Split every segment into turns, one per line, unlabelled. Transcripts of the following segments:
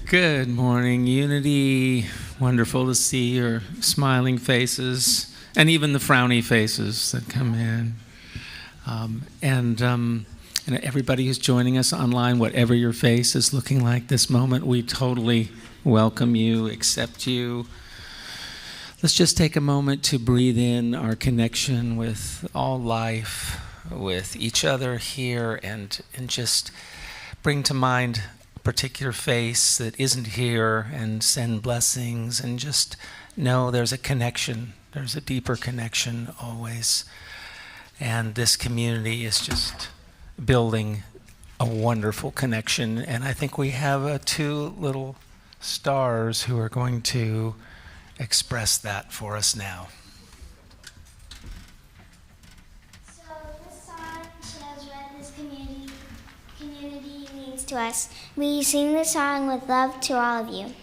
Good morning, Unity. Wonderful to see your smiling faces and even the frowny faces that come in. And everybody who's joining us online, whatever your face is looking like this moment, we totally welcome you, accept you. Let's just take a moment to breathe in our connection with all life, with each other here, and just bring to mind a particular face that isn't here and send blessings and just know there's a connection. There's a deeper connection always. And this community is just building a wonderful connection. And I think we have two little stars who are going to express that for us now.
So this song shows what this community means to us. We sing the song with love to all of you.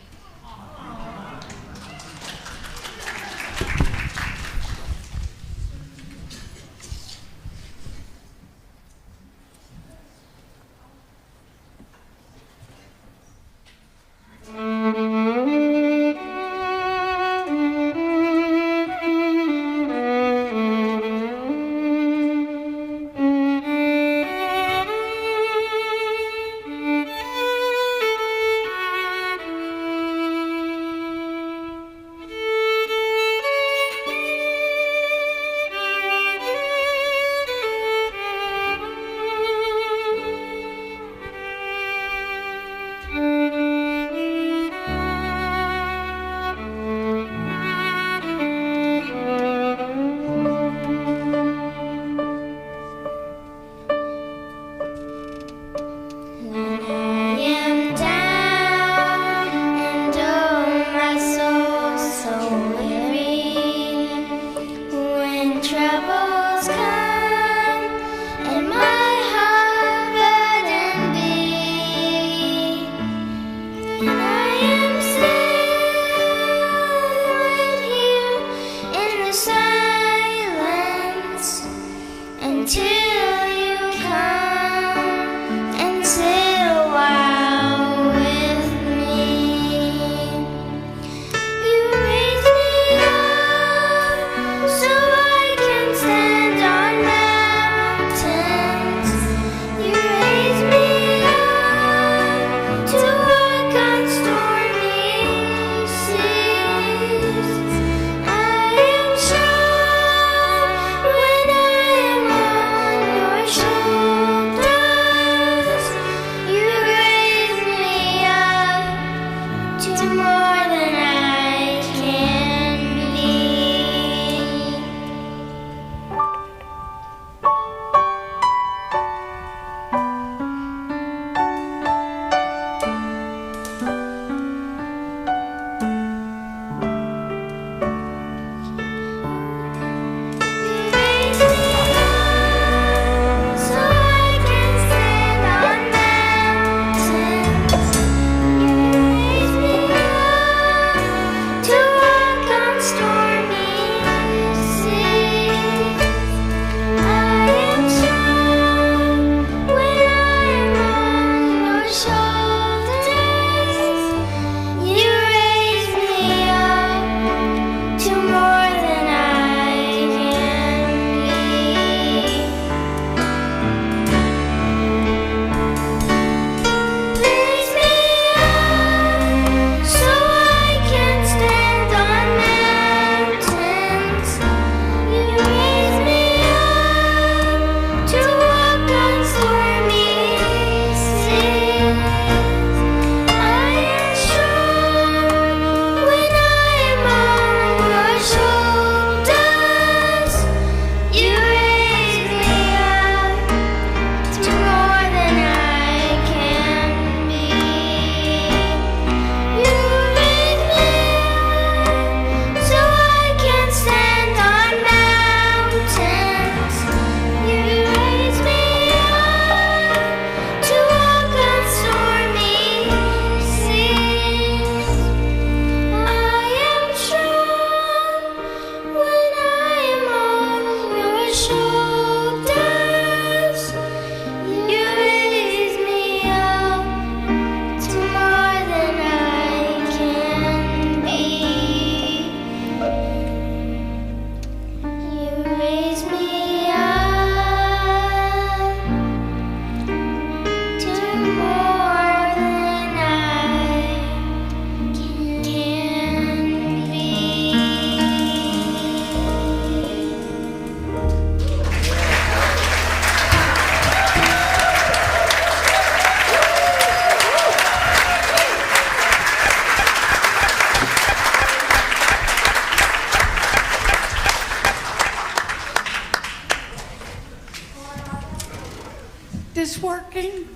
working.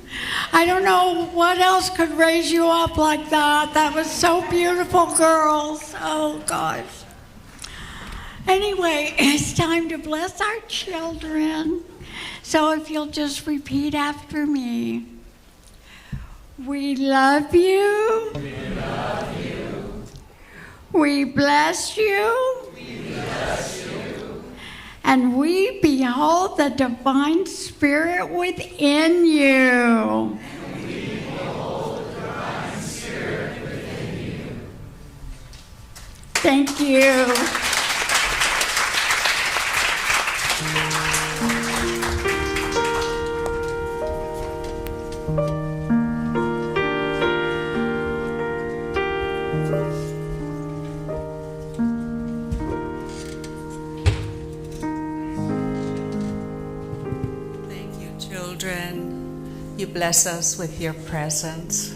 I don't know what else could raise you up like that. That was so beautiful, girls. Oh, gosh. Anyway, it's time to bless our children. So if you'll just repeat after me. We love you.
We love you.
We bless you.
We bless you.
And we behold the divine spirit within you.
And we behold the divine spirit within you.
Thank you.
You bless us with your presence.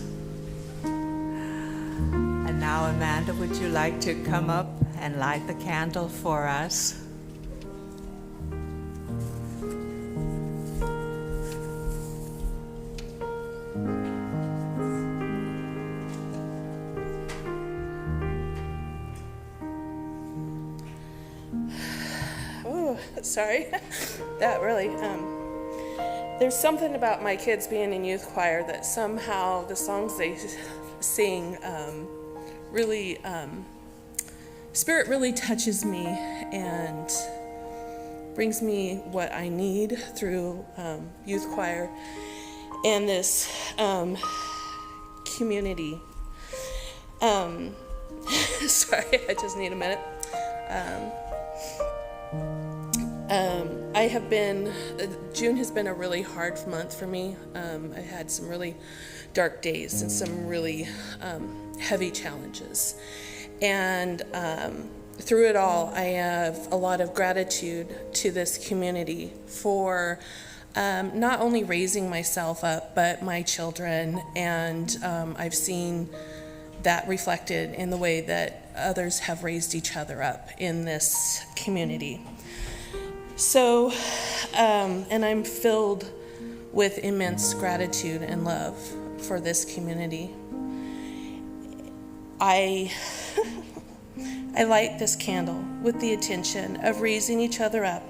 And now, Amanda, would you like to come up and light the candle for us?
Oh, sorry. That really, there's something about my kids being in youth choir that somehow the songs they sing really, Spirit really touches me and brings me what I need through youth choir and this community. Sorry, I just need a minute. I have been, June has been a really hard month for me. I had some really dark days and some really heavy challenges. And through it all, I have a lot of gratitude to this community for not only raising myself up, but my children. And I've seen that reflected in the way that others have raised each other up in this community. So, and I'm filled with immense gratitude and love for this community. I light this candle with the intention of raising each other up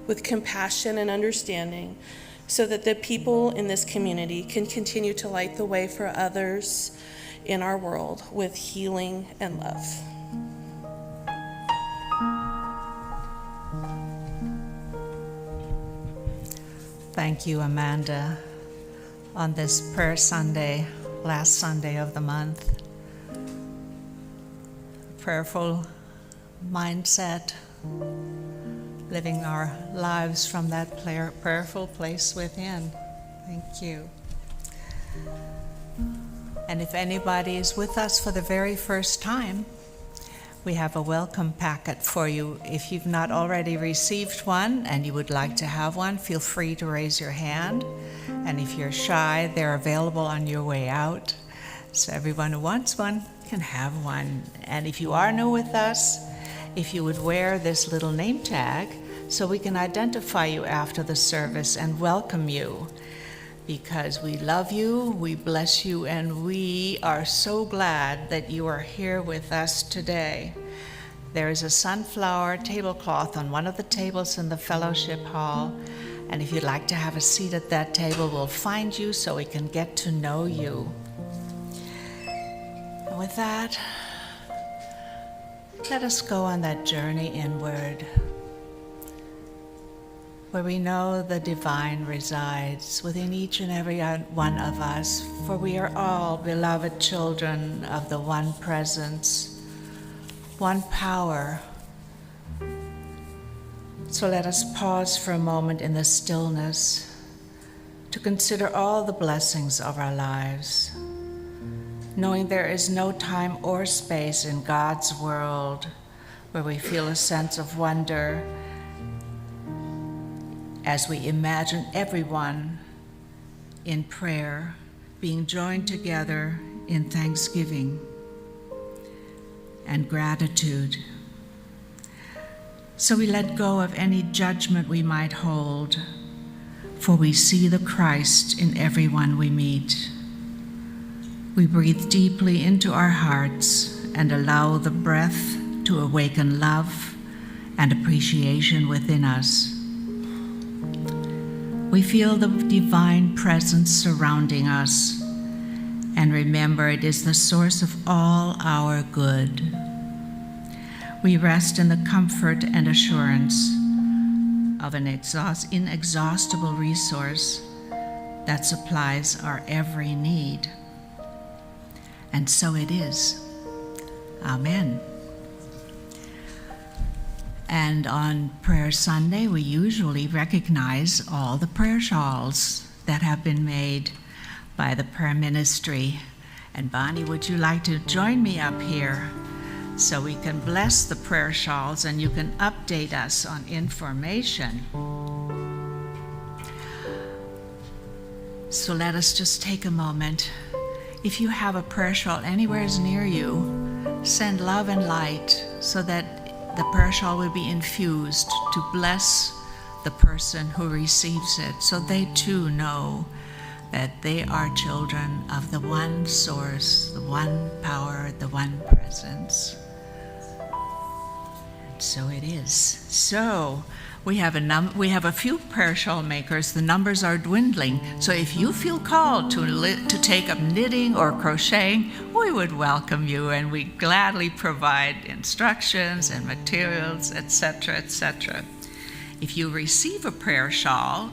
with compassion and understanding so that the people in this community can continue to light the way for others in our world with healing and love.
Thank you, Amanda, on this prayer Sunday, last Sunday of the month. Prayerful mindset, living our lives from that prayerful place within. Thank you. And if anybody is with us for the very first time, we have a welcome packet for you. If you've not already received one and you would like to have one, feel free to raise your hand. And if you're shy, they're available on your way out. So everyone who wants one can have one. And if you are new with us, if you would wear this little name tag so we can identify you after the service and welcome you. Because we love you, we bless you, and we are so glad that you are here with us today. There is a sunflower tablecloth on one of the tables in the fellowship hall, and if you'd like to have a seat at that table, we'll find you so we can get to know you. And with that, let us go on that journey inward, where we know the divine resides within each and every one of us, for we are all beloved children of the one presence, one power. So let us pause for a moment in the stillness to consider all the blessings of our lives, knowing there is no time or space in God's world where we feel a sense of wonder as we imagine everyone in prayer being joined together in thanksgiving and gratitude. So we let go of any judgment we might hold, for we see the Christ in everyone we meet. We breathe deeply into our hearts and allow the breath to awaken love and appreciation within us. We feel the divine presence surrounding us and remember it is the source of all our good. We rest in the comfort and assurance of an inexhaustible resource that supplies our every need. And so it is. Amen. And on Prayer Sunday, we usually recognize all the prayer shawls that have been made by the prayer ministry. And Bonnie, would you like to join me up here so we can bless the prayer shawls and you can update us on information? So let us just take a moment. If you have a prayer shawl anywhere near you, send love and light so that the prayer shawl will be infused to bless the person who receives it, so they too know that they are children of the one source, the one power, the one presence. And so it is. So we have a few prayer shawl makers. The numbers are dwindling. So if you feel called to take up knitting or crocheting, we would welcome you, and we gladly provide instructions and materials, etc., etc. If you receive a prayer shawl,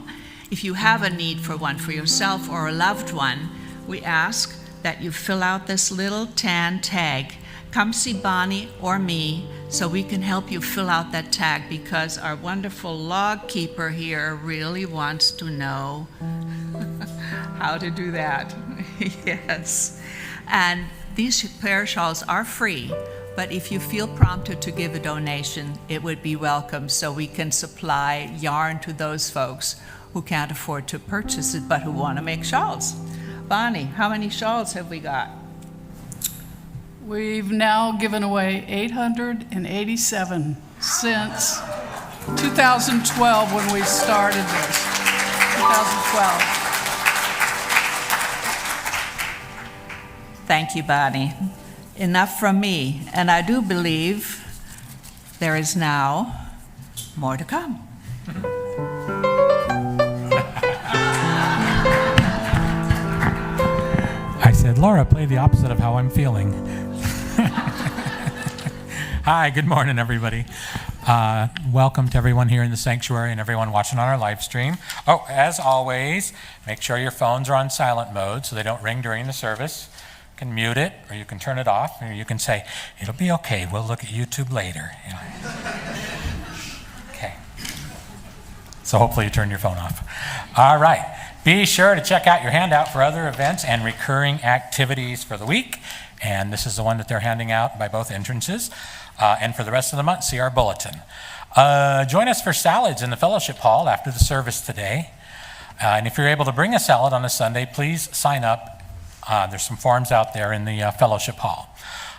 if you have a need for one for yourself or a loved one, we ask that you fill out this little tan tag. Come see Bonnie or me so we can help you fill out that tag, because our wonderful log keeper here really wants to know how to do that. Yes. And these prayer shawls are free, but if you feel prompted to give a donation, it would be welcome so we can supply yarn to those folks who can't afford to purchase it but who want to make shawls. Bonnie, how many shawls have we got?
We've now given away 887 since 2012 when we started this. 2012.
Thank you, Bonnie. Enough from me, and I do believe there is now more to come.
I said, Laura, play the opposite of how I'm feeling. Hi, good morning, everybody. Welcome to everyone here in the sanctuary and everyone watching on our live stream. Oh, as always, make sure your phones are on silent mode so they don't ring during the service. You can mute it, or you can turn it off, or you can say, it'll be okay, we'll look at YouTube later. You know. Okay. So hopefully you turn your phone off. All right. Be sure to check out your handout for other events and recurring activities for the week. And this is the one that they're handing out by both entrances. And for the rest of the month, see our bulletin. Join us for salads in the fellowship hall after the service today. And if you're able to bring a salad on a Sunday, please sign up. There's some forms out there in the fellowship hall.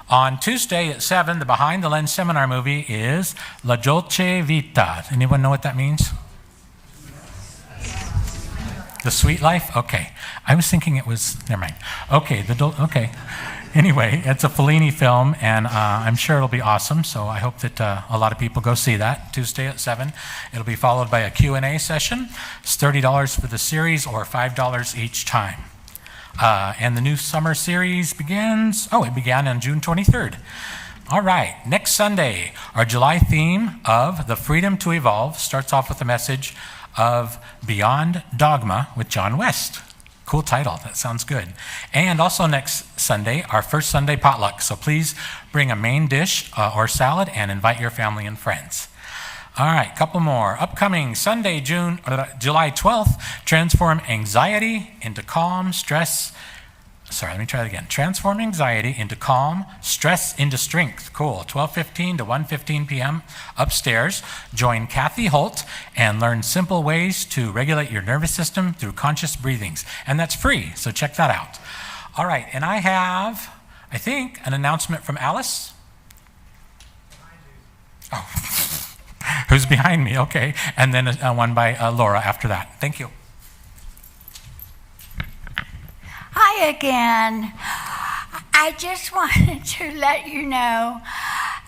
On Tuesday at 7, the Behind the Lens seminar movie is La Dolce Vita. Anyone know what that means? The Sweet Life? Okay. I was thinking it was, never mind. Okay, okay. Anyway, it's a Fellini film, and I'm sure it'll be awesome, so I hope that a lot of people go see that Tuesday at 7. It'll be followed by a Q&A session. It's $30 for the series or $5 each time. And the new summer series begins, it began on June 23rd. All right, next Sunday, our July theme of The Freedom to Evolve starts off with a message of Beyond Dogma with John West. Cool title, that sounds good. And also next Sunday, our first Sunday potluck. So please bring a main dish or salad and invite your family and friends. All right, couple more. Upcoming Sunday, July 12th, transform anxiety into calm, Transform anxiety into calm, stress into strength. Cool. 12:15 to 1:15 p.m. upstairs. Join Kathy Holt and learn simple ways to regulate your nervous system through conscious breathings. And that's free, so check that out. All right, and I have, I think, an announcement from Alice. Oh, who's behind me? Okay. And then one by Laura after that. Thank you.
again. I just wanted to let you know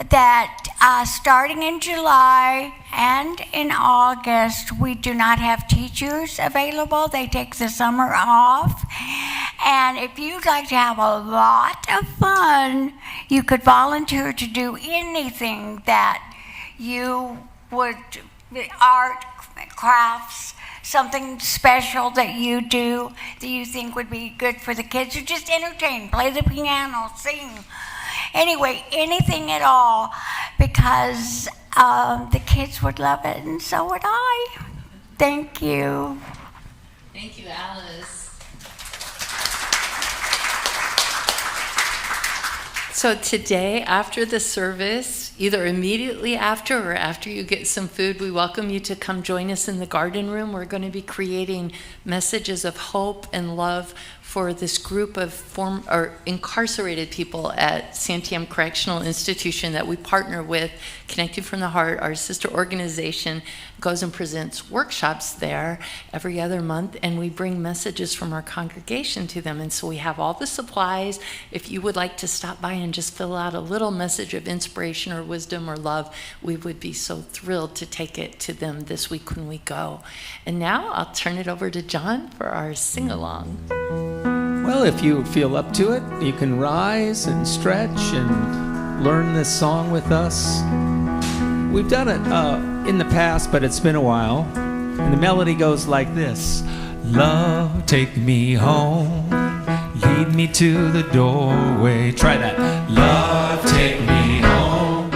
that starting in July and in August, we do not have teachers available. They take the summer off. And if you'd like to have a lot of fun, you could volunteer to do anything that you would, art, crafts, something special that you do that you think would be good for the kids, or just entertain, play the piano, sing. Anyway, anything at all, because the kids would love it, and so would I. Thank you.
Thank you, Alice. So today, after the service, either immediately after or after you get some food, we welcome you to come join us in the garden room. We're going to be creating messages of hope and love for this group of incarcerated people at Santiam Correctional Institution that we partner with. Connected from the Heart, our sister organization, goes and presents workshops there every other month, and we bring messages from our congregation to them. And so we have all the supplies. If you would like to stop by and just fill out a little message of inspiration or wisdom or love, we would be so thrilled to take it to them this week when we go. And now I'll turn it over to John for our sing-along.
Well, if you feel up to it, you can rise and stretch and learn this song with us. We've done it in the past, but it's been a while. And the melody goes like this. Love, take me home, lead me to the doorway. Try that. Love, take me home,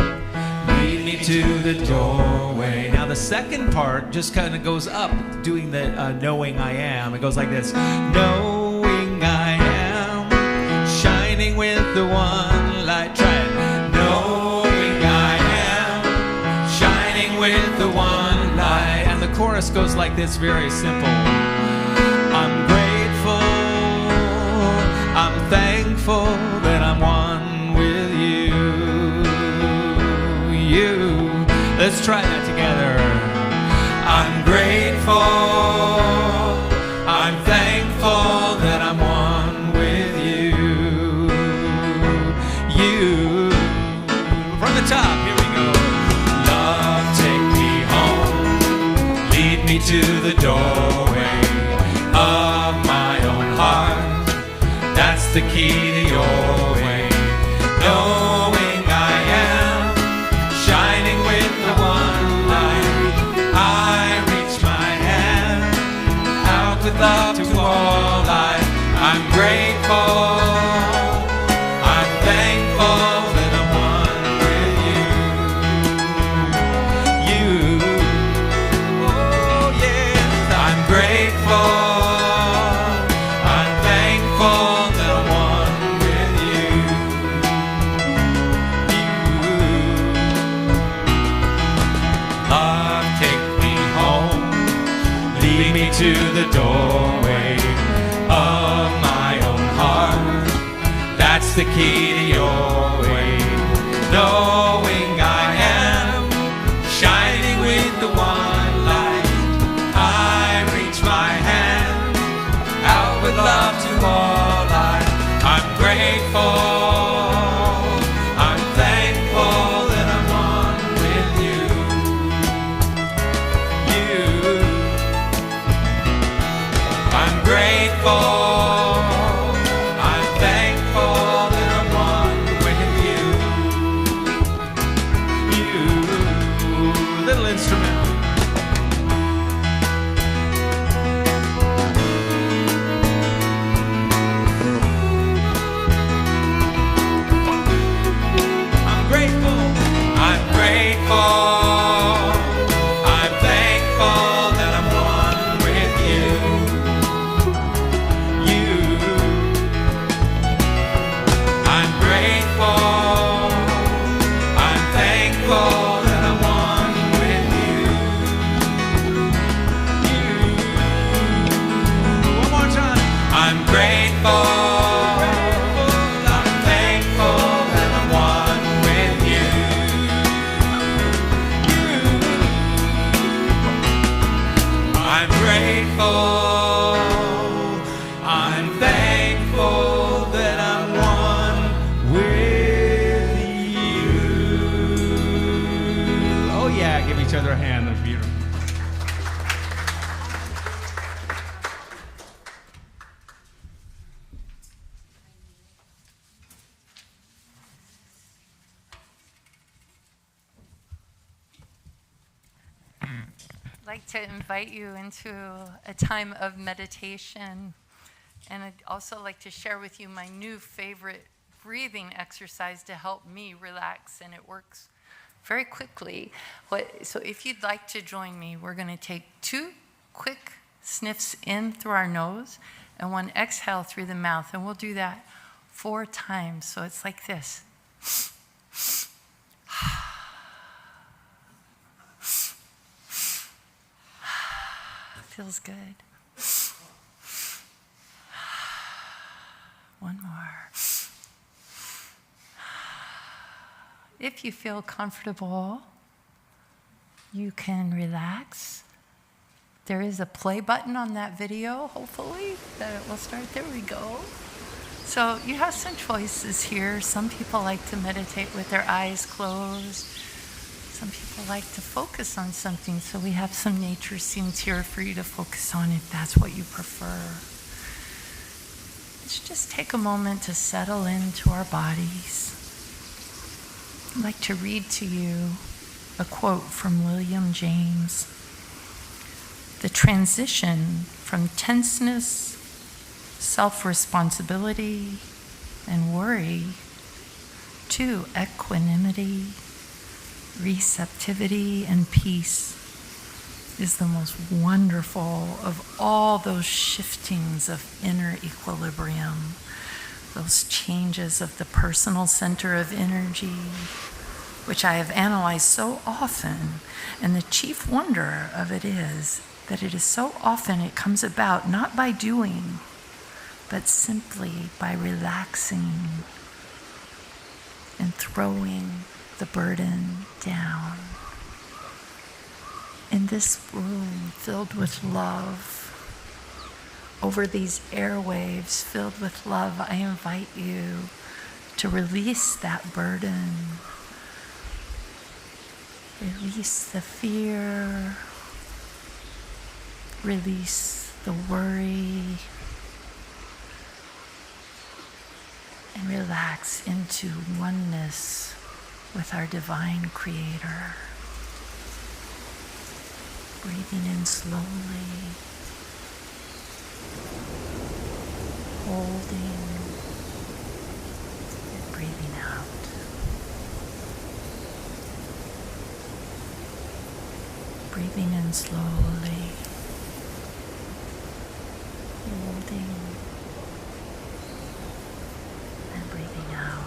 lead me to the doorway. Now the second part just kind of goes up, doing the knowing I am. It goes like this. Knowing I am, shining with the one light. Try it. Knowing I am, shining with the one light. And the chorus goes like this, very simple. I'm grateful, I'm thankful that I'm one with you. Let's try that together. I'm grateful, I'm thankful that I'm one with you. From the top, here we go. Love, take me home, lead me to the doorway of my own heart. That's the key to your way. Knowing I am, shining with the one light. I reach my hand out with love to all life. I'm grateful, I'm thankful that I'm one with you. Oh yes, I'm grateful, I'm thankful that I'm one with you. Love, take me home, lead me to the doorway of my own heart. That's the key to your way. Knowing I am, shining with the one light. I reach my hand out with love to all life. I'm grateful, I'm thankful that I'm one with you. I'm grateful, I'm thankful that I'm one with you. Little instrument. I'm grateful, I'm grateful. I'm thankful that I'm one with you. I'm grateful, I'm thankful that I'm one with you. One more time. I'm grateful, I'm thankful that I'm one with you. each other a hand. They're beautiful.
I'd like to invite you into a time of meditation. And I'd also like to share with you my new favorite breathing exercise to help me relax, and it works very quickly. So if you'd like to join me, we're going to take 2 quick sniffs in through our nose and 1 exhale through the mouth, and we'll do that 4 times. So it's like this. Feels good. 1 more. If you feel comfortable, you can relax. There is a play button on that video, hopefully, that it will start. There we go. So you have some choices here. Some people like to meditate with their eyes closed. Some people like to focus on something, so we have some nature scenes here for you to focus on if that's what you prefer. Let's just take a moment to settle into our bodies. I'd like to read to you a quote from William James. The transition from tenseness, self-responsibility, and worry to equanimity, receptivity, and peace is the most wonderful of all those shiftings of inner equilibrium, those changes of the personal center of energy, which I have analyzed so often. And the chief wonder of it is that it is so often it comes about not by doing, but simply by relaxing and throwing the burden down. In this room filled with love, over these airwaves filled with love, I invite you to release that burden. Release the fear. Release the worry. And relax into oneness with our divine Creator. Breathing in slowly, holding, and breathing out. Breathing in slowly, holding, and breathing out.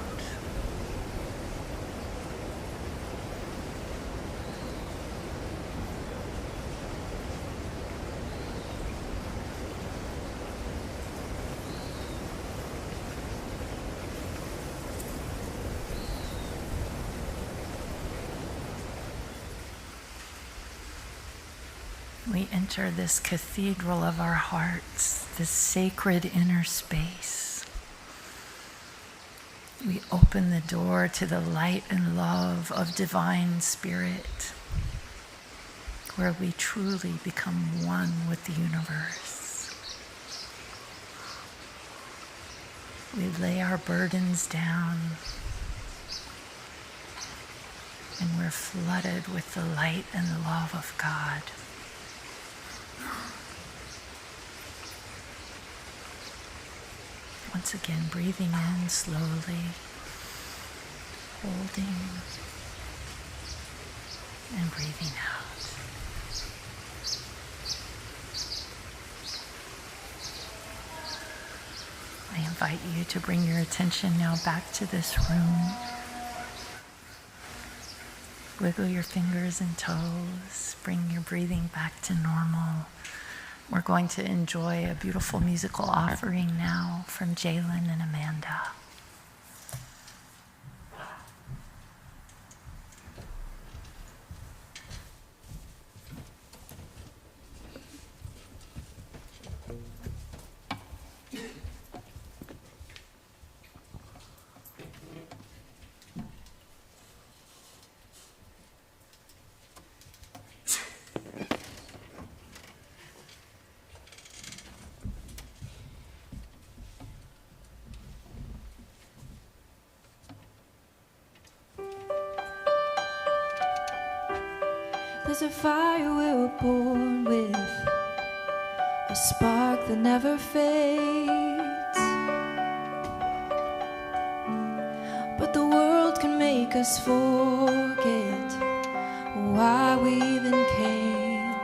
We enter this cathedral of our hearts, this sacred inner space. We open the door to the light and love of divine spirit, where we truly become one with the universe. We lay our burdens down, and we're flooded with the light and love of God. Once again, breathing in slowly, holding, and breathing out. I invite you to bring your attention now back to this room. Wiggle your fingers and toes. Bring your breathing back to normal. We're going to enjoy a beautiful musical offering now from Jalen and Amanda.
There's a fire we were born with, a spark that never fades. But the world can make us forget why we even came.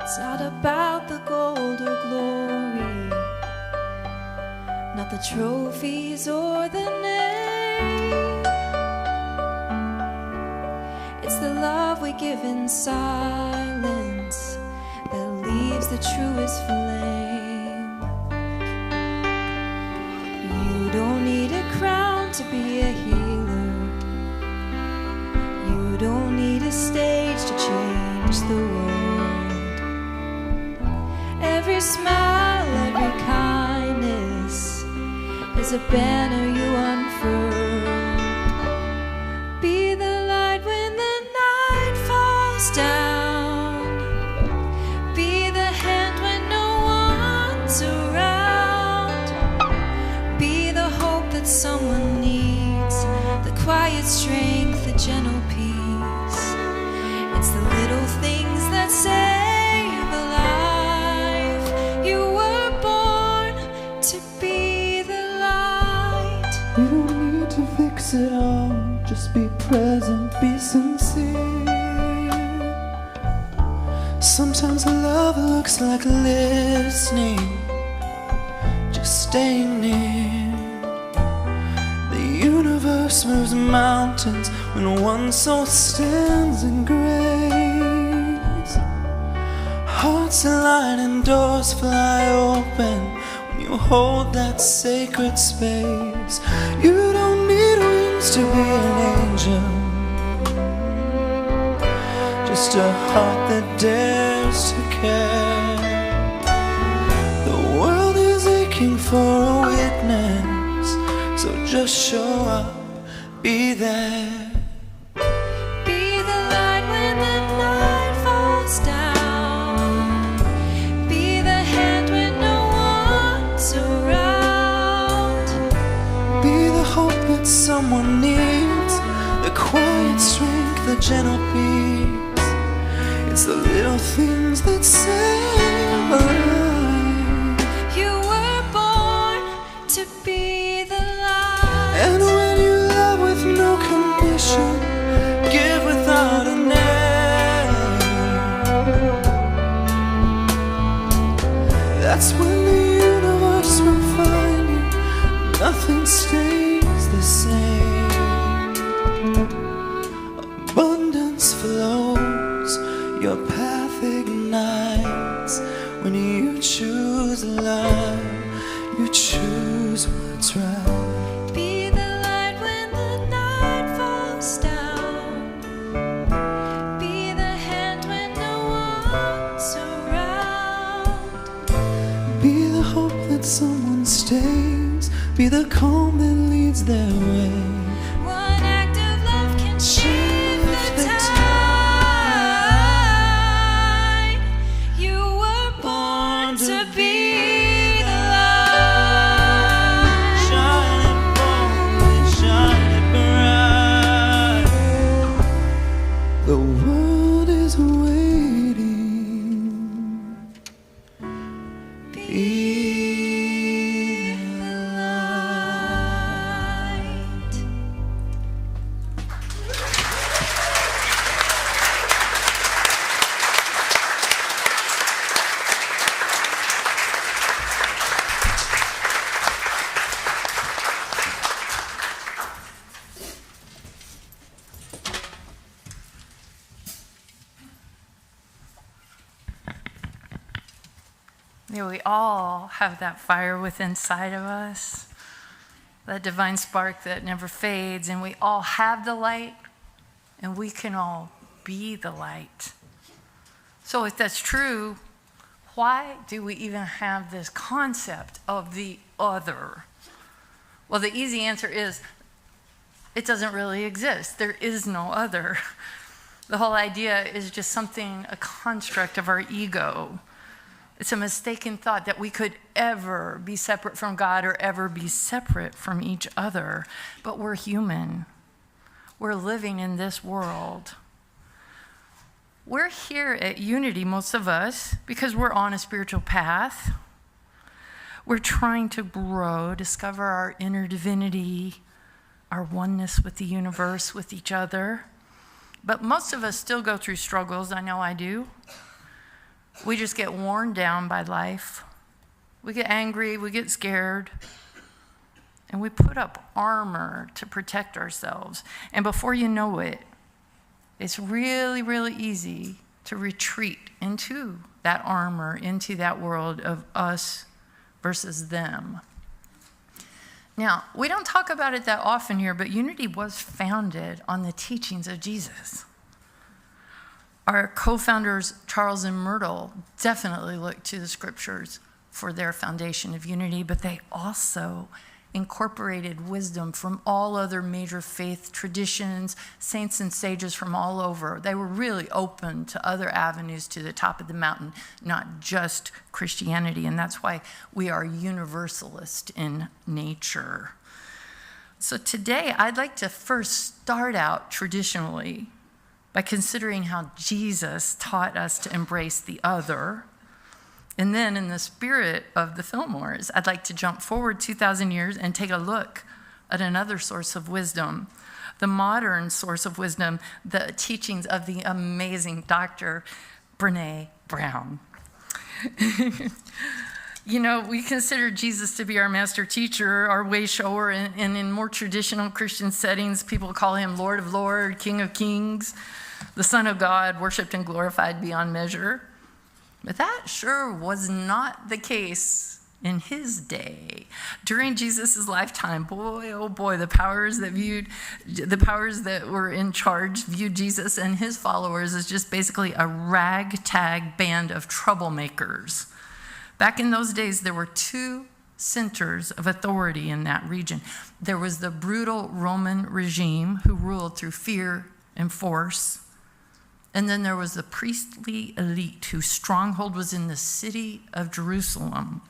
It's not about the gold or glory, not the trophies or the name. It's the love we give in silence that leaves the truest flame. You don't need a crown to be a healer. You don't need a stage to change the world. Every smile, every kindness is a banner you unfurl. Be the light when the night falls down. Be the hand when no one's around. Be the hope that someone needs, the quiet strength, the gentle peace. It's the little things that save a life. You were born to be the light.
You don't need to fix it all, just be present, be sincere. Sometimes love looks like listening, just staying near. The universe moves mountains when one soul stands in grace. Hearts align and doors fly open when you hold that sacred space. You don't need wings to be an angel, just a heart that dares to care. The world is aching for a witness, so just show up, be there.
Be the light when the night falls down. Be the hand when no one's around.
Be the hope that someone needs, the quiet strength, the gentle peace. It's the little things that save a life.
You were born to be the light.
And when you love with no condition, give without a name, that's when the universe will find you. Nothing stays the same. Abundance flows, your path ignites. When you choose love, you choose what's right.
Be the light when the night falls down. Be the hand when no one's around.
Be the hope that someone stays, be the calm that leads their way.
One act of love can shift the tide. You were born to be the light.
Shine it boldly, shine it bright. The world is waiting. Be the light.
Yeah, we all have that fire within inside of us, that divine spark that never fades, and we all have the light, and we can all be the light. So if that's true, why do we even have this concept of the other? Well, the easy answer is it doesn't really exist. There is no other. The whole idea is just something, a construct of our ego. It's a mistaken thought that we could ever be separate from God or ever be separate from each other. But we're human. we're living in this world. We're here at Unity, most of us, because we're on a spiritual path. We're trying to grow, discover our inner divinity, our oneness with the universe, with each other. But most of us still go through struggles. I know I do. We just get worn down by life. We get angry, we get scared, and we put up armor to protect ourselves. And before you know it, it's really, really easy to retreat into that armor, into that world of us versus them. Now, we don't talk about it that often here, but Unity was founded on the teachings of Jesus. Our co-founders, Charles and Myrtle, definitely looked to the scriptures for their foundation of unity, but they also incorporated wisdom from all other major faith traditions, saints and sages from all over. They were really open to other avenues to the top of the mountain, not just Christianity, and that's why we are universalist in nature. So today, I'd like to first start out traditionally by considering how Jesus taught us to embrace the other. And then in the spirit of the Fillmores, I'd like to jump forward 2,000 years and take a look at another source of wisdom, the modern source of wisdom, the teachings of the amazing Dr. Brené Brown. You know, we consider Jesus to be our master teacher, our way shower, and in more traditional Christian settings, people call him Lord of Lords, King of Kings, the Son of God, worshiped and glorified beyond measure. But that sure was not the case in his day. During Jesus' lifetime, boy, oh boy, the powers that were in charge viewed Jesus and his followers as just basically a ragtag band of troublemakers. Back in those days, there were two centers of authority in that region. There was the brutal Roman regime who ruled through fear and force. And then there was the priestly elite whose stronghold was in the city of Jerusalem.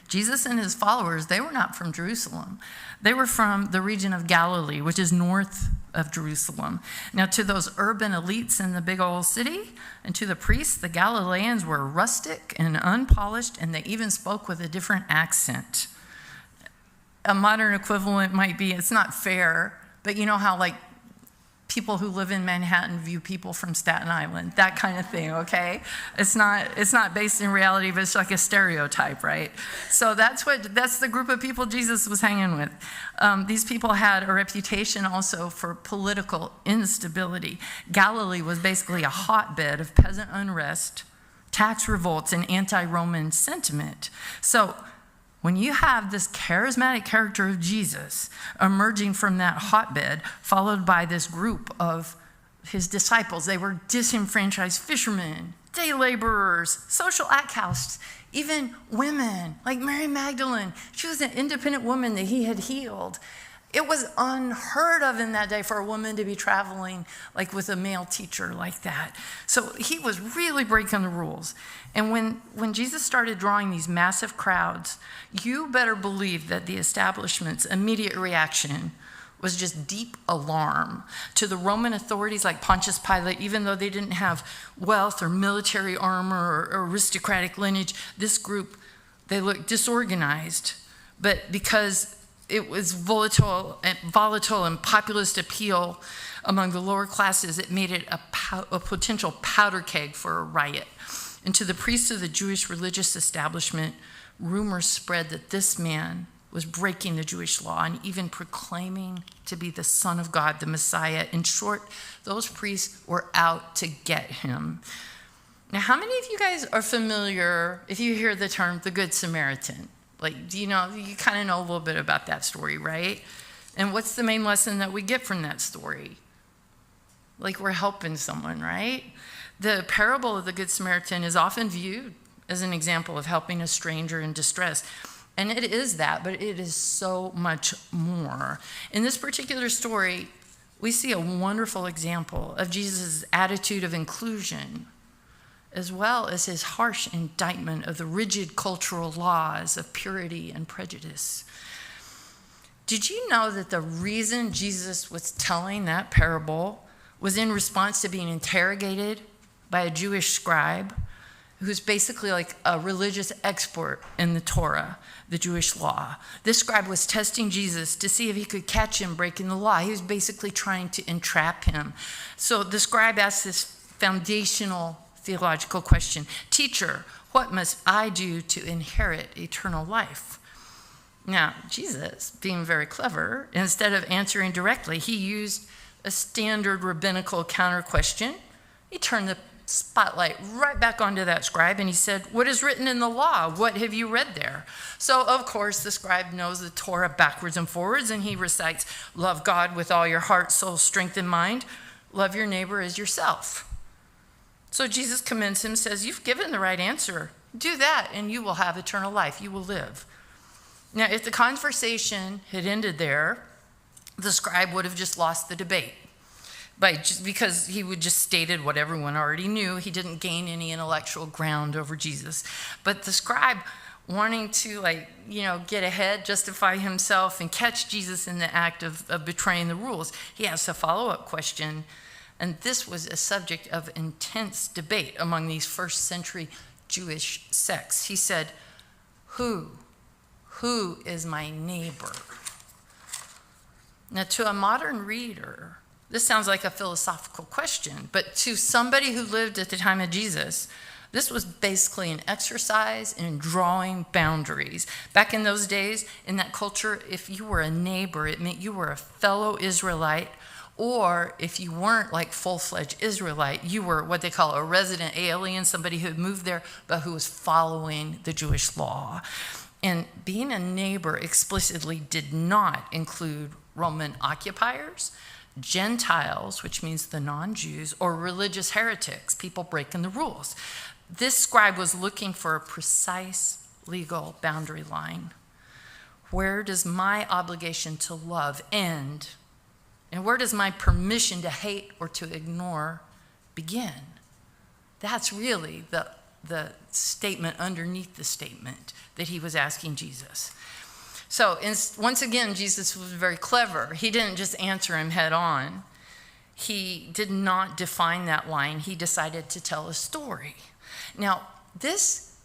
Jesus and his followers, they were not from Jerusalem. They were from the region of Galilee, which is north of Jerusalem. Now, to those urban elites in the big old city, and to the priests, the Galileans were rustic and unpolished, and they even spoke with a different accent. A modern equivalent might be, it's not fair, but you know how like people who live in Manhattan view people from Staten Island, that kind of thing, okay? It's not based in reality, but it's like a stereotype, right? So that's the group of people Jesus was hanging with. These people had a reputation also for political instability. Galilee was basically a hotbed of peasant unrest, tax revolts, and anti-Roman sentiment. So when you have this charismatic character of Jesus emerging from that hotbed, followed by this group of his disciples, they were disenfranchised fishermen, day laborers, social outcasts, even women like Mary Magdalene. She was an independent woman that he had healed. It was unheard of in that day for a woman to be traveling like with a male teacher like that. So he was really breaking the rules. And when Jesus started drawing these massive crowds, you better believe that the establishment's immediate reaction was just deep alarm. To the Roman authorities like Pontius Pilate, even though they didn't have wealth or military armor or aristocratic lineage, this group, they looked disorganized. But because it was volatile and populist appeal among the lower classes, it made it a potential powder keg for a riot. And to the priests of the Jewish religious establishment, rumors spread that this man was breaking the Jewish law and even proclaiming to be the Son of God, the Messiah. In short, those priests were out to get him. Now, how many of you guys are familiar, if you hear the term, the Good Samaritan? Like, you kind of know a little bit about that story, right? And what's the main lesson that we get from that story? Like, we're helping someone, right? The parable of the Good Samaritan is often viewed as an example of helping a stranger in distress. And it is that, but it is so much more. In this particular story, we see a wonderful example of Jesus' attitude of inclusion, as well as his harsh indictment of the rigid cultural laws of purity and prejudice. Did you know that the reason Jesus was telling that parable was in response to being interrogated by a Jewish scribe who's basically like a religious expert in the Torah, the Jewish law? This scribe was testing Jesus to see if he could catch him breaking the law. He was basically trying to entrap him. So the scribe asked this foundational theological question: "Teacher, what must I do to inherit eternal life?" Now, Jesus, being very clever, instead of answering directly, he used a standard rabbinical counter question. He turned the spotlight right back onto that scribe and he said, "What is written in the law? What have you read there?" So, of course, the scribe knows the Torah backwards and forwards, and he recites, "Love God with all your heart, soul, strength, and mind. Love your neighbor as yourself." So Jesus commends him, says, "You've given the right answer. Do that and you will have eternal life. You will live." Now, if the conversation had ended there, the scribe would have just lost the debate because he would just stated what everyone already knew. He didn't gain any intellectual ground over Jesus. But the scribe, wanting to get ahead, justify himself, and catch Jesus in the act of betraying the rules, he asked a follow-up question. And this was a subject of intense debate among these first century Jewish sects. He said, Who is my neighbor? Now, to a modern reader, this sounds like a philosophical question, but to somebody who lived at the time of Jesus, this was basically an exercise in drawing boundaries. Back in those days, in that culture, if you were a neighbor, it meant you were a fellow Israelite, or if you weren't like full-fledged Israelite, you were what they call a resident alien, somebody who had moved there, but who was following the Jewish law. And being a neighbor explicitly did not include Roman occupiers, Gentiles, which means the non-Jews, or religious heretics, people breaking the rules. This scribe was looking for a precise legal boundary line. Where does my obligation to love end? And where does my permission to hate or to ignore begin? That's really the statement underneath the statement that he was asking Jesus. So once again, Jesus was very clever. He didn't just answer him head on. He did not define that line. He decided to tell a story. Now, this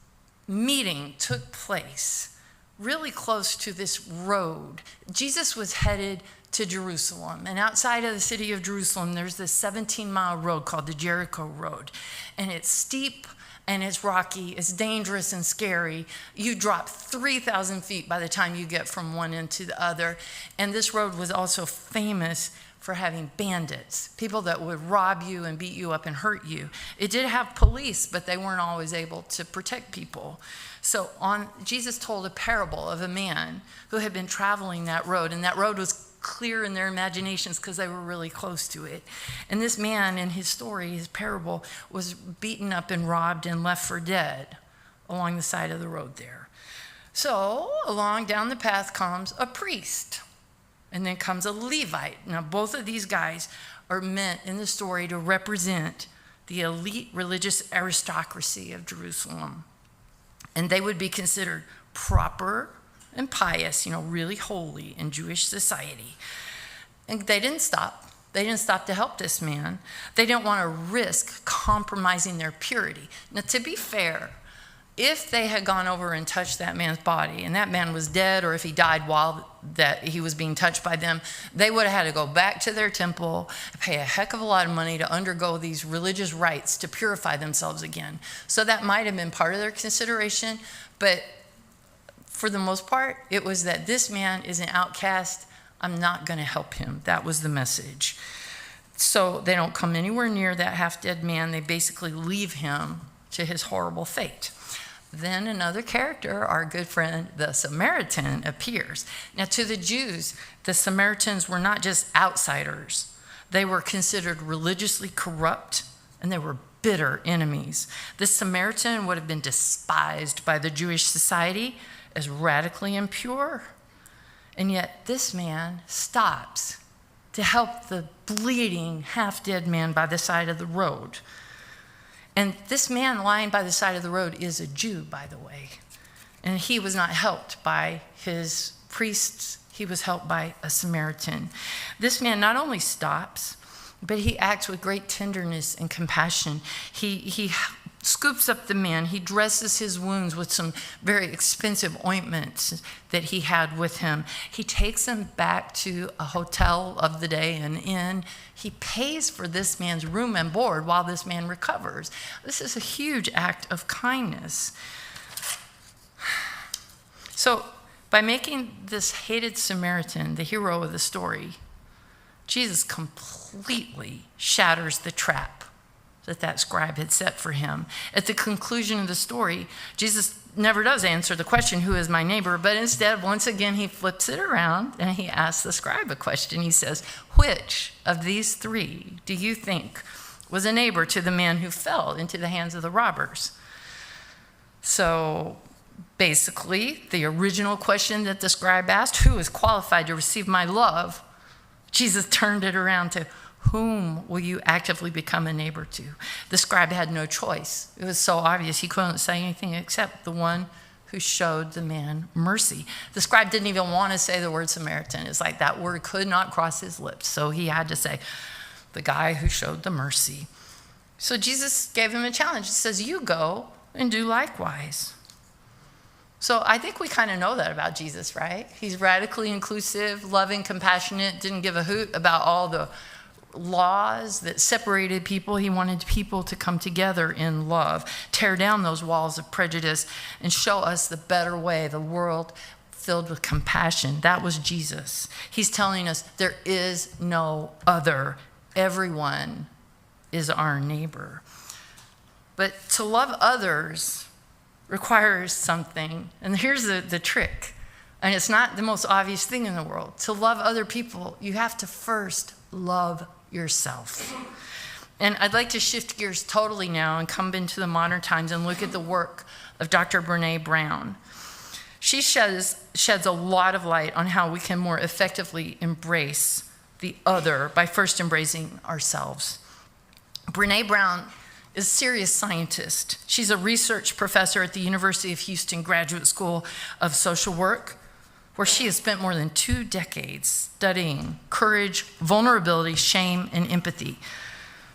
meeting took place really close to this road. Jesus was headed to Jerusalem, and outside of the city of Jerusalem, there's this 17-mile road called the Jericho Road, and it's steep, and it's rocky, it's dangerous and scary. You drop 3,000 feet by the time you get from one end to the other. And this road was also famous for having bandits, people that would rob you and beat you up and hurt you. It did have police, but they weren't always able to protect people. So Jesus told a parable of a man who had been traveling that road, and that road was clear in their imaginations because they were really close to it. And this man, in his story, his parable, was beaten up and robbed and left for dead along the side of the road there. So along down the path comes a priest, and then comes a Levite. Now, both of these guys are meant in the story to represent the elite religious aristocracy of Jerusalem. And they would be considered proper and pious, really holy in Jewish society. And they didn't stop. They didn't stop to help this man. They didn't want to risk compromising their purity. Now, to be fair, if they had gone over and touched that man's body, and that man was dead, or if he died while that he was being touched by them, they would have had to go back to their temple, pay a heck of a lot of money to undergo these religious rites to purify themselves again. So that might have been part of their consideration, but for the most part, it was that this man is an outcast. I'm not going to help him. That was the message. So they don't come anywhere near that half-dead man. They basically leave him to his horrible fate. Then another character, our good friend, the Samaritan, appears. Now, to the Jews, the Samaritans were not just outsiders. They were considered religiously corrupt, and they were bitter enemies. The Samaritan would have been despised by the Jewish society as radically impure. And yet this man stops to help the bleeding, half-dead man by the side of the road. And this man lying by the side of the road is a Jew, by the way. And he was not helped by his priests, he was helped by a Samaritan. This man not only stops, but he acts with great tenderness and compassion. He scoops up the man. He dresses his wounds with some very expensive ointments that he had with him. He takes him back to a hotel of the day, an inn. He pays for this man's room and board while this man recovers. This is a huge act of kindness. So, by making this hated Samaritan the hero of the story, Jesus completely shatters the trap that scribe had set for him. At the conclusion of the story, Jesus never does answer the question, who is my neighbor? But instead, once again, he flips it around and he asks the scribe a question. He says, which of these three do you think was a neighbor to the man who fell into the hands of the robbers? So basically, the original question that the scribe asked, who is qualified to receive my love? Jesus turned it around to, whom will you actively become a neighbor to? The scribe had no choice. It was so obvious he couldn't say anything except the one who showed the man mercy. The scribe didn't even want to say the word Samaritan. It's like that word could not cross his lips. So he had to say, the guy who showed the mercy. So Jesus gave him a challenge. He says, you go and do likewise. So I think we kind of know that about Jesus, right? He's radically inclusive, loving, compassionate, didn't give a hoot about all the laws that separated people. He wanted people to come together in love, tear down those walls of prejudice, and show us the better way, the world filled with compassion. That was Jesus. He's telling us there is no other. Everyone is our neighbor. But to love others requires something. And here's the trick. And it's not the most obvious thing in the world. To love other people, you have to first love yourself. And I'd like to shift gears totally now and come into the modern times and look at the work of Dr. Brené Brown. She sheds a lot of light on how we can more effectively embrace the other by first embracing ourselves. Brené Brown is a serious scientist. She's a research professor at the University of Houston Graduate School of Social Work, where she has spent more than 2 decades studying courage, vulnerability, shame, and empathy.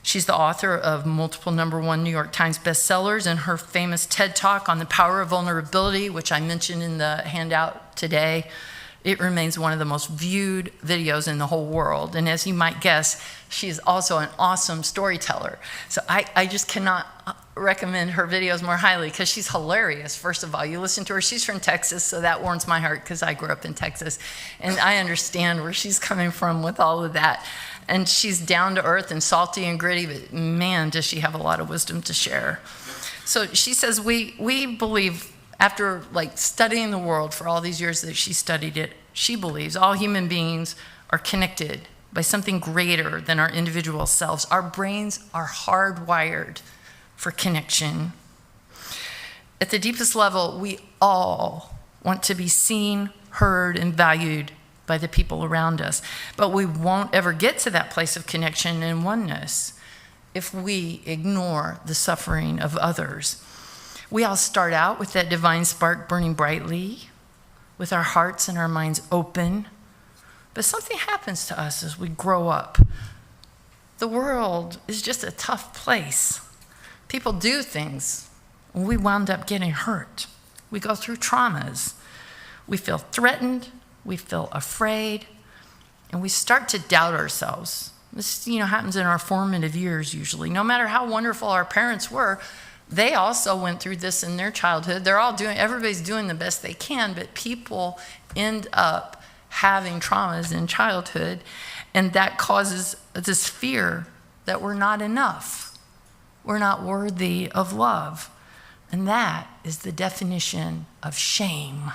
She's the author of multiple #1 New York Times bestsellers and her famous TED Talk on the power of vulnerability, which I mentioned in the handout today. It remains one of the most viewed videos in the whole world. And as you might guess, she is also an awesome storyteller. So I just cannot recommend her videos more highly because she's hilarious, first of all. You listen to her, she's from Texas, so that warms my heart because I grew up in Texas. And I understand where she's coming from with all of that. And she's down to earth and salty and gritty, but man, does she have a lot of wisdom to share. So she says, we believe, after studying the world for all these years that she studied it, she believes all human beings are connected by something greater than our individual selves. Our brains are hardwired for connection. At the deepest level, we all want to be seen, heard, and valued by the people around us. But we won't ever get to that place of connection and oneness if we ignore the suffering of others. We all start out with that divine spark burning brightly, with our hearts and our minds open. But something happens to us as we grow up. The world is just a tough place. People do things, and we wound up getting hurt. We go through traumas. We feel threatened, we feel afraid, and we start to doubt ourselves. This, happens in our formative years usually. No matter how wonderful our parents were, they also went through this in their childhood. Everybody's doing the best they can, but people end up having traumas in childhood, and that causes this fear that we're not enough. We're not worthy of love. And that is the definition of shame.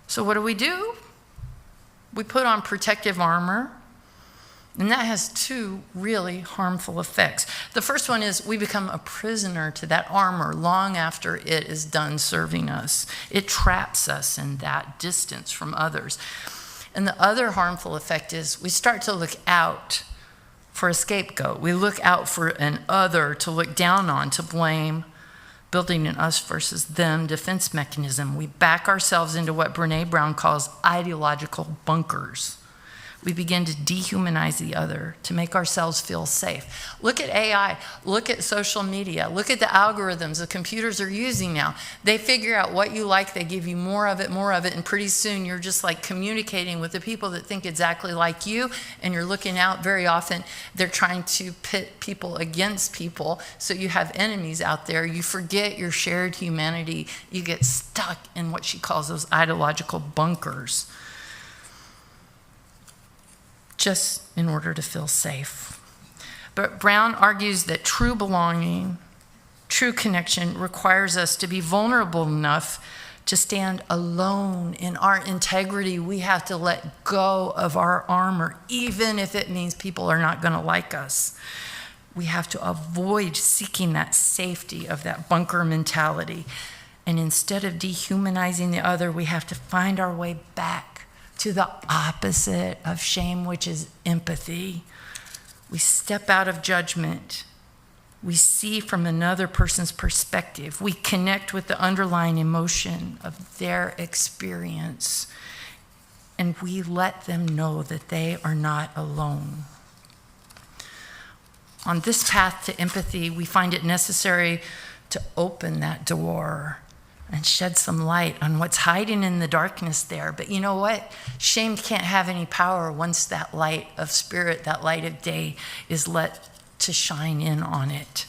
So what do? We put on protective armor, and that has 2 really harmful effects. The first one is we become a prisoner to that armor long after it is done serving us. It traps us in that distance from others. And the other harmful effect is we start to look out for a scapegoat. We look out for an other to look down on, to blame. building an us versus them defense mechanism. We back ourselves into what Brene Brown calls ideological bunkers. We begin to dehumanize the other to make ourselves feel safe. Look at AI, look at social media, look at the algorithms the computers are using now. They figure out what you like, they give you more of it, and pretty soon you're just like communicating with the people that think exactly like you, and you're looking out. Very often they're trying to pit people against people, so you have enemies out there. You forget your shared humanity. You get stuck in what she calls those ideological bunkers, just in order to feel safe. But Brown argues that true belonging, true connection requires us to be vulnerable enough to stand alone in our integrity. We have to let go of our armor, even if it means people are not going to like us. We have to avoid seeking that safety of that bunker mentality. And instead of dehumanizing the other, we have to find our way back to the opposite of shame, which is empathy. We step out of judgment. We see from another person's perspective. We connect with the underlying emotion of their experience. And we let them know that they are not alone. On this path to empathy, we find it necessary to open that door and shed some light on what's hiding in the darkness there. But you know what? Shame can't have any power once that light of spirit, that light of day, is let to shine in on it.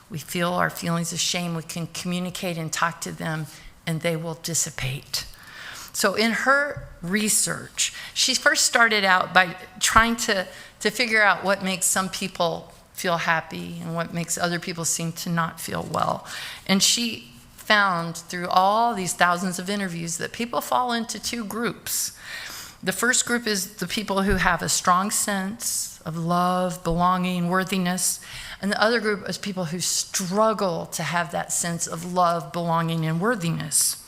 We feel our feelings of shame, we can communicate and talk to them, and they will dissipate. So in her research, she first started out by trying to figure out what makes some people feel happy and what makes other people seem to not feel well. And she found through all these thousands of interviews that people fall into two groups. The first group is the people who have a strong sense of love, belonging, worthiness. And the other group is people who struggle to have that sense of love, belonging, and worthiness.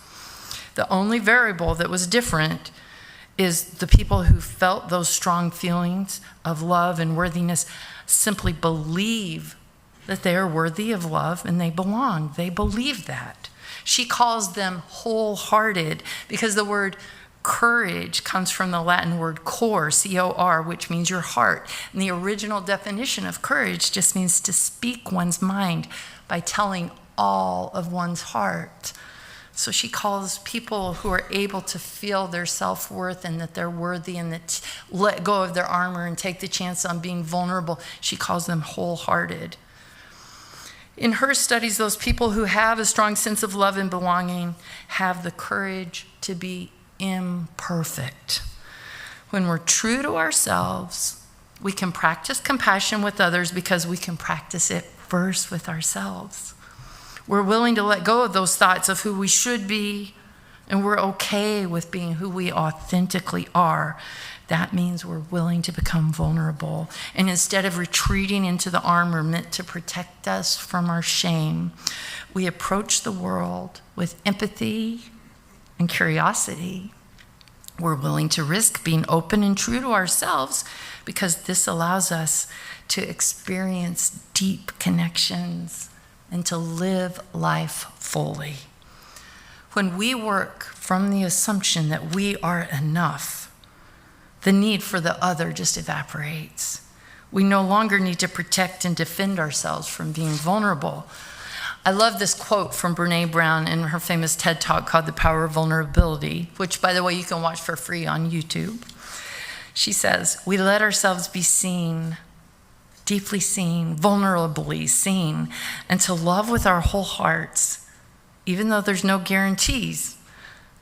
The only variable that was different is the people who felt those strong feelings of love and worthiness simply believe that they are worthy of love and they belong. They believe that. She calls them wholehearted because the word courage comes from the Latin word cor, C-O-R, which means your heart. And the original definition of courage just means to speak one's mind by telling all of one's heart. So she calls people who are able to feel their self-worth and that they're worthy and that let go of their armor and take the chance on being vulnerable, she calls them wholehearted. In her studies, those people who have a strong sense of love and belonging have the courage to be imperfect. When we're true to ourselves, we can practice compassion with others because we can practice it first with ourselves. We're willing to let go of those thoughts of who we should be, and we're okay with being who we authentically are. That means we're willing to become vulnerable. And instead of retreating into the armor meant to protect us from our shame, we approach the world with empathy and curiosity. We're willing to risk being open and true to ourselves because this allows us to experience deep connections and to live life fully. When we work from the assumption that we are enough, the need for the other just evaporates. We no longer need to protect and defend ourselves from being vulnerable. I love this quote from Brene Brown in her famous TED Talk called The Power of Vulnerability, which, by the way, you can watch for free on YouTube. She says, "We let ourselves be seen, deeply seen, vulnerably seen, and to love with our whole hearts, even though there's no guarantees.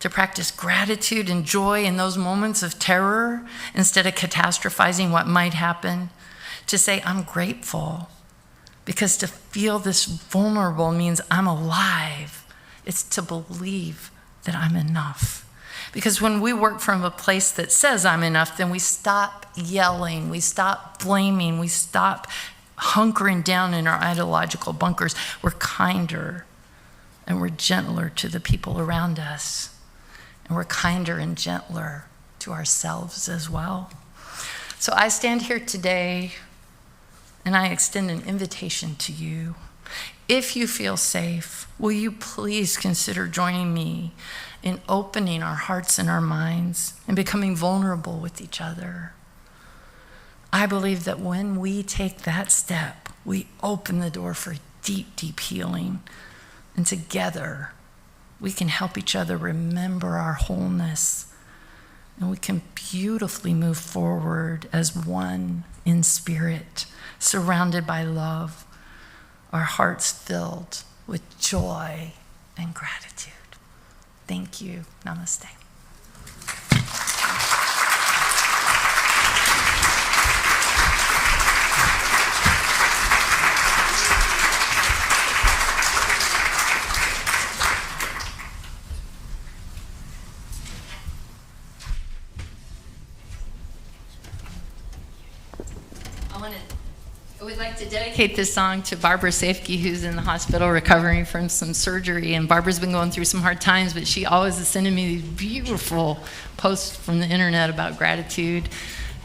To practice gratitude and joy in those moments of terror instead of catastrophizing what might happen. To say, I'm grateful, because to feel this vulnerable means I'm alive. It's to believe that I'm enough. Because when we work from a place that says I'm enough, then we stop yelling, we stop blaming, we stop hunkering down in our ideological bunkers. We're kinder and we're gentler to the people around us. And we're kinder and gentler to ourselves as well. So I stand here today and I extend an invitation to you If you feel safe, will you please consider joining me in opening our hearts and our minds and becoming vulnerable with each other? I believe that when we take that step, we open the door for deep, deep healing. And together, we can help each other remember our wholeness. And we can beautifully move forward as one in spirit, surrounded by love, our hearts filled with joy and gratitude. Thank you. Namaste. I would like to dedicate this song to Barbara Safke, who's in the hospital recovering from some surgery. And Barbara's been going through some hard times, but she always is sending me these beautiful posts from the internet about gratitude.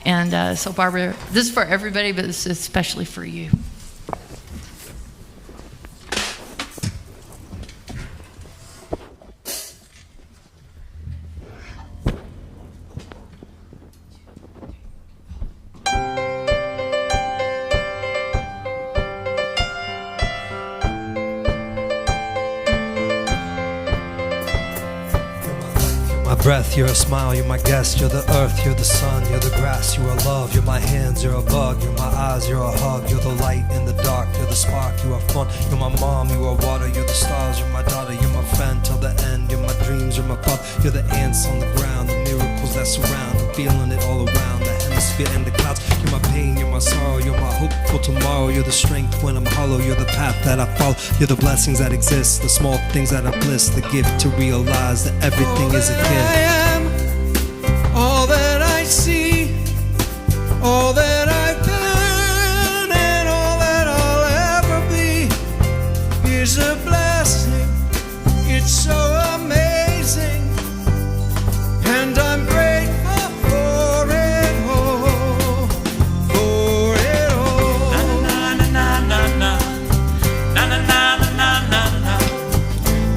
And so Barbara, this is for everybody, but this is especially for you.
Breath, you're a smile, you're my guest, you're the earth, you're the sun, you're the grass, you are love, you're my hands, you're a bug, you're my eyes, you're a hug, you're the light in the dark, you're the spark, you are fun, you're my mom, you are water, you're the stars, you're my daughter, you're my friend till the end, you're my dreams, you're my pup, you're the ants on the ground, the miracles that surround, I'm feeling it all around, the hemisphere and the clouds, you're my pain, you're my sorrow, you're my hope for tomorrow, you're the strength when I'm hollow, you're the path that I follow, you're the blessings that exist, the small things that are bliss, the gift to realize that everything is a gift.
I am, all that I see, all that I've been, and all that I'll ever be is a blessing. It's so amazing, and I'm grateful for it all, for it all. Na na na na na na na na na na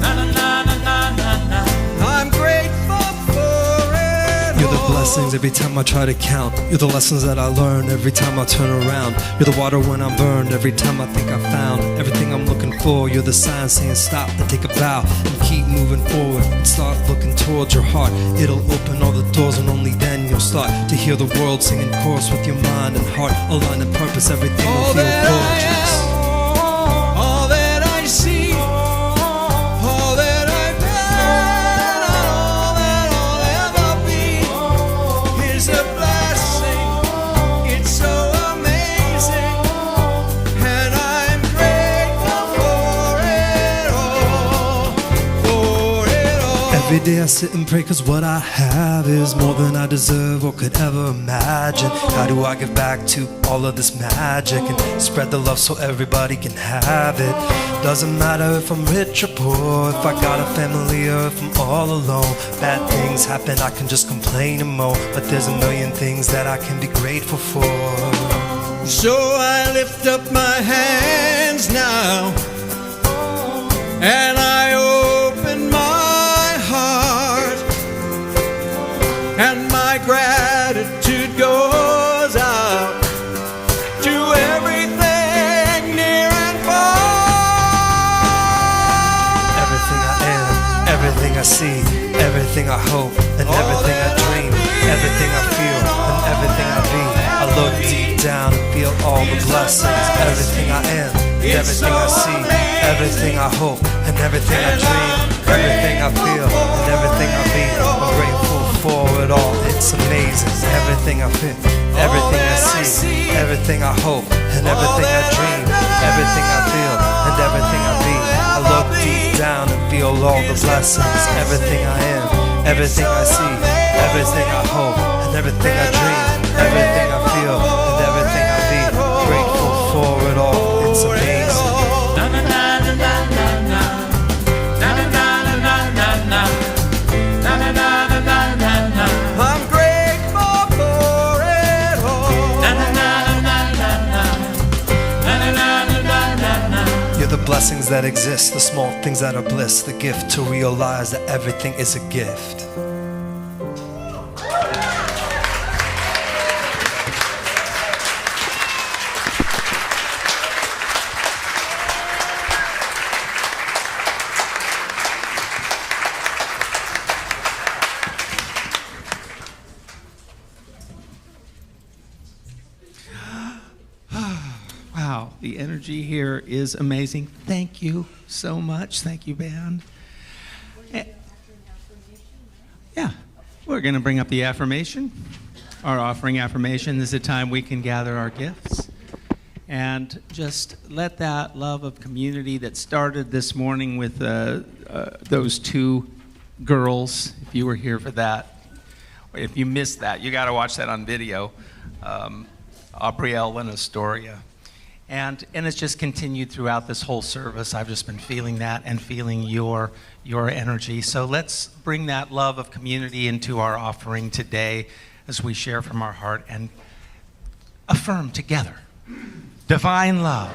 na na na na na na. I'm grateful for it all.
You're the blessings every time I try to count. You're the lessons that I learn every time I turn around. You're the water when I'm burned every time I think I found everything I'm looking for. You're the sign saying stop, to take a bow and keep moving forward and start looking towards your heart. It'll open all the doors and only then you'll start to hear the world singing chorus with your mind and heart. Aligned in purpose, everything will
All
feel
that
gorgeous.
I am, all that I see, all that I've been, all that I'll ever be is a blessing. It's so amazing, and I'm grateful for it all, for it all.
Every day I sit and pray cause what I have is more than I deserve or could ever imagine. How do I give back to all of this magic and spread the love so everybody can have it? Doesn't matter if I'm rich or poor, if I got a family or if I'm all alone. Bad things happen, I can just complain and moan, but there's a million things that I can be grateful for.
So I lift up my hands now, and I open my heart, and my gratitude goes out to everything near and far.
Everything I am, everything I see, everything I hope, and everything I dream, everything I feel, and everything I be. I look deep down and feel all the blessings. Everything I am, and everything I see, everything I hope, and everything I dream, everything I feel, and everything I be. I'm grateful for it all, it's amazing. Everything I feel, everything I see, everything I hope, and everything I dream, everything I feel, and everything I be. I look deep down and feel all the blessings. Everything I am, everything I see, everything I hope, and everything I dream, everything I feel, and everything I be. Grateful for it all, it's amazing.
Na na na na na na na na na na na na na na na na na na na. I'm grateful for it all. Na na na na na na na na na na na na.
You're the blessings that exist, the small things that are bliss, the gift to realize that everything is a gift.
Wow, the energy here is amazing. Thank you so much. Thank you, band. Yeah, we're going to bring up the affirmation, our offering affirmation. This is a time we can gather our gifts and just let that love of community that started this morning with those two girls, if you were here for that, or if you missed that, you got to watch that on video, Aubrielle and Astoria. And it's just continued throughout this whole service. I've just been feeling that and feeling your energy. So let's bring that love of community into our offering today as we share from our heart and affirm together. Divine love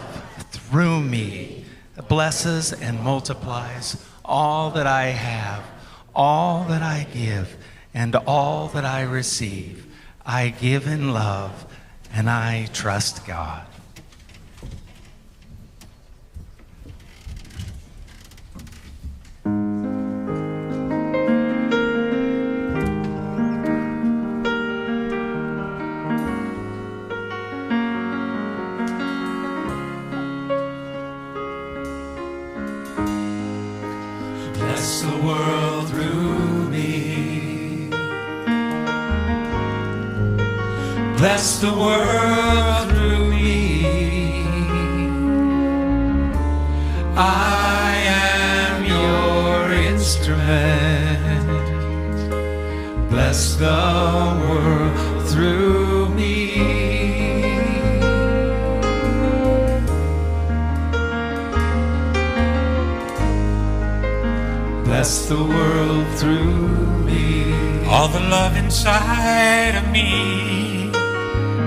through me blesses and multiplies all that I have, all that I give, and all that I receive. I give in love and I trust God.
Bless the world through me. Bless the world through me. I am your instrument. Bless the world through me. Bless the world through me.
All the love inside of me.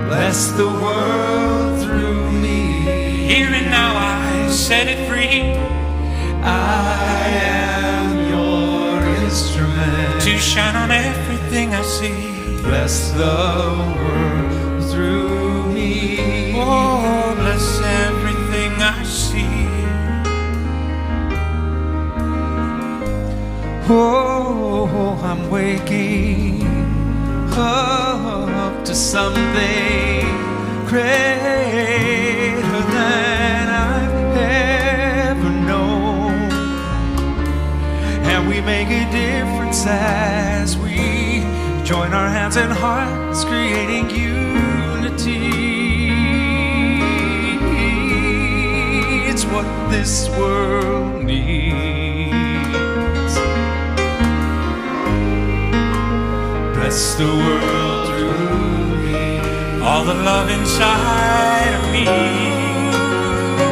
Bless the world through me.
Here and now I set it free.
I am your instrument
to shine on everything I see.
Bless the world through me.
Oh, bless everything I see.
Oh, I'm waking up to something greater than I've ever known. And we make a difference as we join our hands and hearts, creating unity. It's what this world needs. Bless the world through me.
All the love inside of me.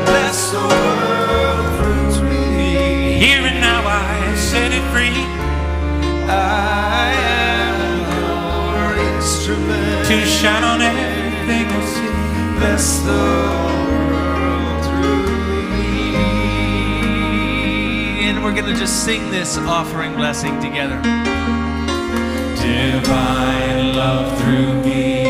Bless the world through me.
Here and now I set it free.
I am your instrument
to shine on everything I see.
Bless the world through me. And we're going to just sing this offering blessing together. Divine love through me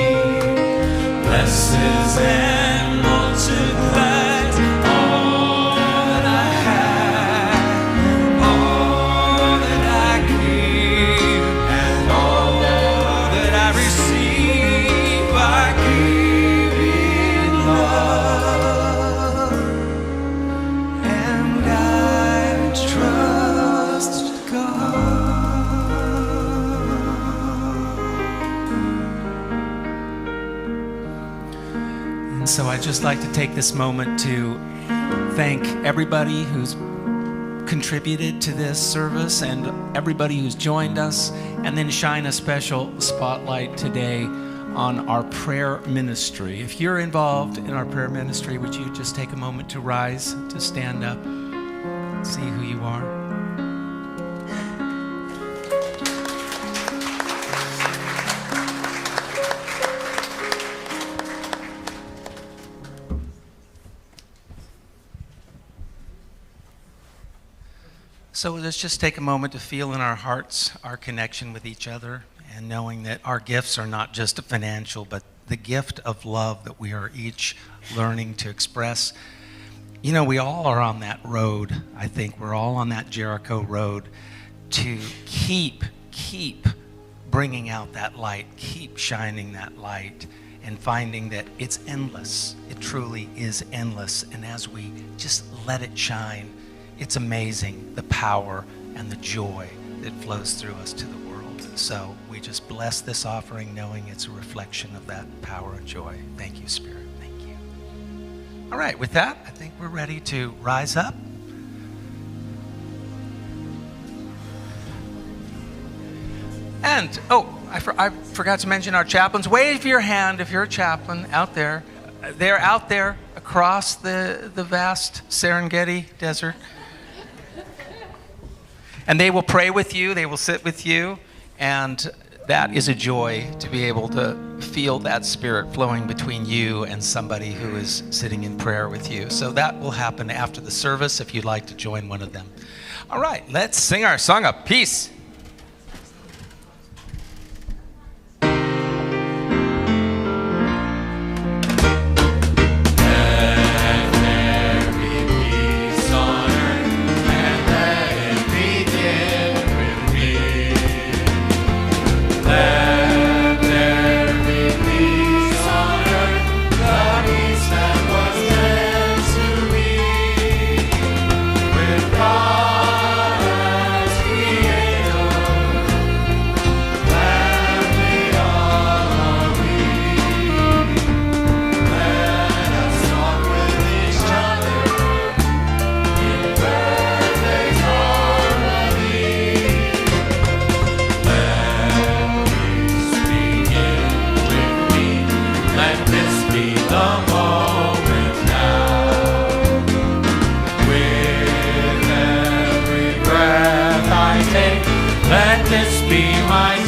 blesses and multiplies all that I have, all that I give, and all that I receive. I give in love, and I trust God. And so I'd just like to take this moment to thank everybody who's contributed to this service and everybody who's joined us, and then shine a special spotlight today on our prayer ministry. If you're involved in our prayer ministry, would you just take a moment to rise, to stand up, see who you are?
So let's just take a moment to feel in our hearts our connection with each other, and knowing that our gifts are not just financial, but the gift of love that we are each learning to express. You know, we all are on that road. I think we're all on that Jericho road to keep bringing out that light, keep shining that light, and finding that it's endless. It truly is endless. And as we just let it shine, it's amazing the power and the joy that flows through us to the world. So we just bless this offering knowing it's a reflection of that power and joy. Thank you, Spirit. Thank you. All right, with that, I think we're ready to rise up. And, I forgot to mention our chaplains. Wave your hand if you're a chaplain out there. They're out there across the vast Serengeti desert. And they will pray with you. They will sit with you. And that is a joy to be able to feel that spirit flowing between you and somebody who is sitting in prayer with you. So that will happen after the service if you'd like to join one of them. All right, let's sing our song of peace.
Let this be my